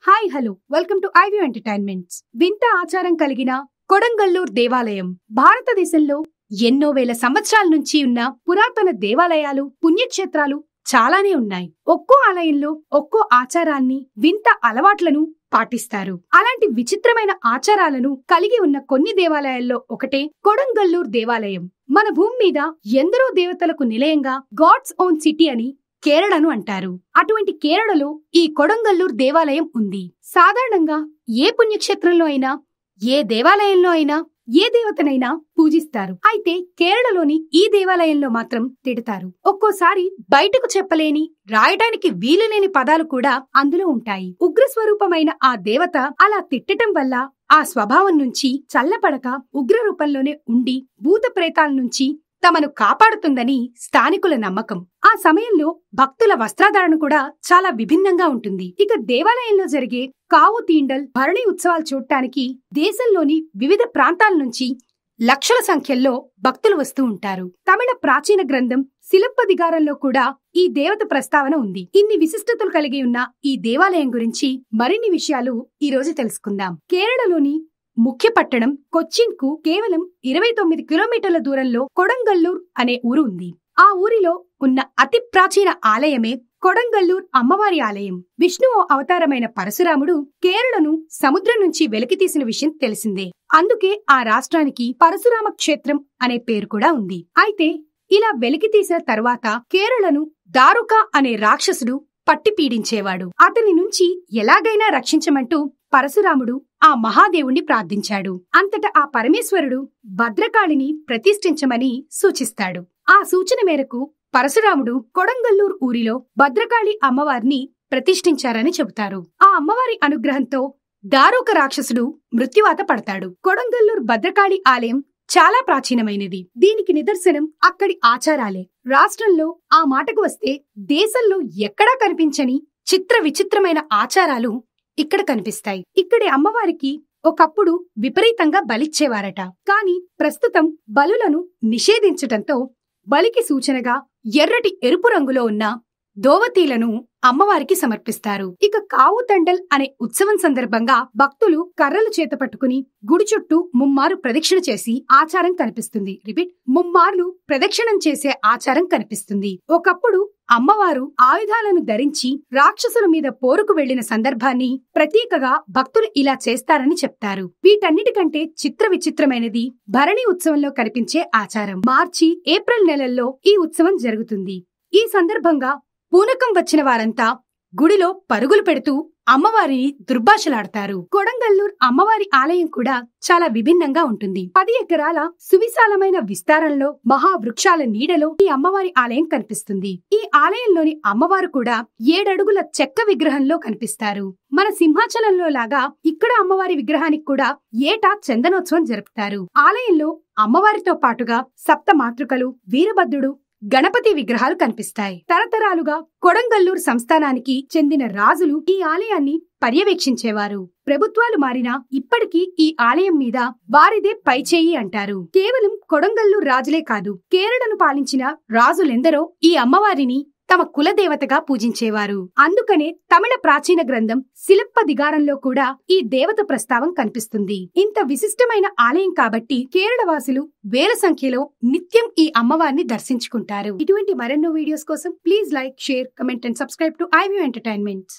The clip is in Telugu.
Hi hello welcome to iView entertainments. వింత ఆచారం కలిగిన కొడంగల్లూర్ దేవాలయం భారతదేశంలో ఎన్నో వేల సంవత్సరాల నుంచి ఉన్న పురాతన దేవాలయాలు, పుణ్యక్షేత్రాలు చాలానే ఉన్నాయి. ఒక్కో ఆలయంలో ఒక్కో ఆచారాన్ని, వింత అలవాట్లను పాటిస్తారు. అలాంటి విచిత్రమైన ఆచారాలను కలిగి ఉన్న కొన్ని దేవాలయాల్లో ఒకటే కొడంగల్లూర్ దేవాలయం. మన భూమి మీద ఎందరో దేవతలకు నిలయంగా గాడ్స్ ఓన్ సిటీ అని కేరళను అంటారు. అటువంటి కేరళలో ఈ కొడంగల్లూర్ దేవాలయం ఉంది. సాధారణంగా ఏ పుణ్యక్షేత్రంలో అయినా, ఏ దేవాలయంలో అయినా ఏ దేవతనైనా పూజిస్తారు. అయితే కేరళలోని ఈ దేవాలయంలో మాత్రం తిడతారు. ఒక్కోసారి బయటకు చెప్పలేని, రాయడానికి వీలులేని పదాలు కూడా అందులో ఉంటాయి. ఉగ్రస్వరూపమైన ఆ దేవత అలా తిట్టటం వల్ల ఆ స్వభావం నుంచి చల్లపడక ఉగ్ర రూపంలోనే ఉండి భూత ప్రేతాల నుంచి తమను కాపాడుతుందని స్థానికుల నమ్మకం. ఆ సమయంలో భక్తుల వస్త్రధారణ కూడా చాలా విభిన్నంగా ఉంటుంది. ఇక దేవాలయంలో జరిగే కావు తీండల్, భరణి ఉత్సవాలు చూడటానికి దేశంలోని వివిధ ప్రాంతాల నుంచి లక్షల సంఖ్యల్లో భక్తులు వస్తూ ఉంటారు. తమిళ ప్రాచీన గ్రంథం శిలప్పదిగారంలో కూడా ఈ దేవత ప్రస్తావన ఉంది. ఇన్ని విశిష్టతలు కలిగి ఉన్న ఈ దేవాలయం గురించి మరిన్ని విషయాలు ఈ రోజు తెలుసుకుందాం. కేరళలోని ముఖ్య పట్టణం కొచ్చిన్ కు కేవలం 29 కిలోమీటర్ల దూరంలో కొడంగల్లూర్ అనే ఊరు ఉంది. ఆ ఊరిలో ఉన్న అతి ప్రాచీన ఆలయమే కొడంగల్లూర్ అమ్మవారి ఆలయం. విష్ణువు అవతారమైన పరశురాముడు కేరళను సముద్రం నుంచి వెలికితీసిన విషయం తెలిసిందే. అందుకే ఆ రాష్ట్రానికి పరశురామ క్షేత్రం అనే పేరు కూడా ఉంది. అయితే ఇలా వెలికితీసిన తరువాత కేరళను దారుక అనే రాక్షసుడు పట్టి పీడించేవాడు. అతని నుంచి ఎలాగైనా రక్షించమంటూ పరశురాముడు ఆ మహాదేవుణ్ణి ప్రార్థించాడు. అంతటా ఆ పరమేశ్వరుడు భద్రకాళిని ప్రతిష్ఠించమని సూచిస్తాడు. ఆ సూచన మేరకు పరశురాముడు కొడంగల్లూర్ ఊరిలో భద్రకాళి అమ్మవారిని ప్రతిష్ఠించారని చెబుతారు. ఆ అమ్మవారి అనుగ్రహంతో దారుక రాక్షసుడు మృత్యువాత పడతాడు. కొడంగల్లూర్ భద్రకాళి ఆలయం చాలా ప్రాచీనమైనది. దీనికి నిదర్శనం అక్కడి ఆచారాలే. రాష్ట్రంలో ఆ మాటకు వస్తే దేశంలో ఎక్కడా కనిపించని చిత్ర విచిత్రమైన ఆచారాలు ఇక్కడ కనిపిస్తాయి. ఇక్కడి అమ్మవారికి ఒకప్పుడు విపరీతంగా బలిచ్చేవారట. కాని ప్రస్తుతం బలులను నిషేధించటంతో బలికి సూచనగా ఎర్రటి ఎరుపు రంగులో ఉన్న దోవతీలను అమ్మవారికి సమర్పిస్తారు. ఇక కావు తండల్ అనే ఉత్సవం సందర్భంగా భక్తులు కర్రలు చేత పట్టుకుని గుడి చుట్టూ ముమ్మారు ప్రదక్షిణ చేసి ఆచారం కనిపిస్తుంది. రిపీట్, ముమ్మార్లు ప్రదక్షిణం చేసే ఆచారం కనిపిస్తుంది. ఒకప్పుడు అమ్మవారు ఆయుధాలను ధరించి రాక్షసుల మీద పోరుకు వెళ్లిన సందర్భాన్ని ప్రతీకగా భక్తులు ఇలా చేస్తారని చెప్తారు. వీటన్నిటికంటే చిత్ర విచిత్రమైనది భరణి ఉత్సవంలో కనిపించే ఆచారం. మార్చి, ఏప్రిల్ నెలల్లో ఈ ఉత్సవం జరుగుతుంది. ఈ సందర్భంగా పూనకం వచ్చిన వారంతా గుడిలో పరుగులు పెడుతూ అమ్మవారిని దుర్భాషలాడతారు. కొడంగల్లూర్ అమ్మవారి ఆలయం కూడా చాలా విభిన్నంగా ఉంటుంది. 10 ఎకరాల సువిశాలమైన విస్తారంలో మహావృక్షాల నీడలో ఈ అమ్మవారి ఆలయం కనిపిస్తుంది. ఈ ఆలయంలోని అమ్మవారు కూడా 7 అడుగుల చెక్క విగ్రహంలో కనిపిస్తారు. మన సింహాచలంలో లాగా ఇక్కడ అమ్మవారి విగ్రహానికి కూడా ఏటా చందనోత్సవం జరుపుతారు. ఆలయంలో అమ్మవారితో పాటుగా సప్త మాతృకలు, వీరభద్రుడు, గణపతి విగ్రహాలు కనిపిస్తాయి. తరతరాలుగా కొడంగల్లూర్ సంస్థానానికి చెందిన రాజులు ఈ ఆలయాన్ని పర్యవేక్షించేవారు. ప్రభుత్వాలు మారినా ఇప్పటికీ ఈ ఆలయం మీద వారిదే పైచేయి అంటారు. కేవలం కొడంగల్లూర్ రాజులే కాదు, కేరళను పాలించిన రాజులెందరో ఈ అమ్మవారిని తమ కులదేవతగా పూజించేవారు. అందుకనే తమిళ ప్రాచీన గ్రంథం శిలప్పదిగారంలో కూడా ఈ దేవత ప్రస్తావం కనిపిస్తుంది. ఇంత విశిష్టమైన ఆలయం కాబట్టి కేరళ వాసులు వేల సంఖ్యలో నిత్యం ఈ అమ్మవారిని దర్శించుకుంటారు. ఇటువంటి మరెన్నో వీడియోస్ కోసం please like, share, comment and subscribe to iView entertainments.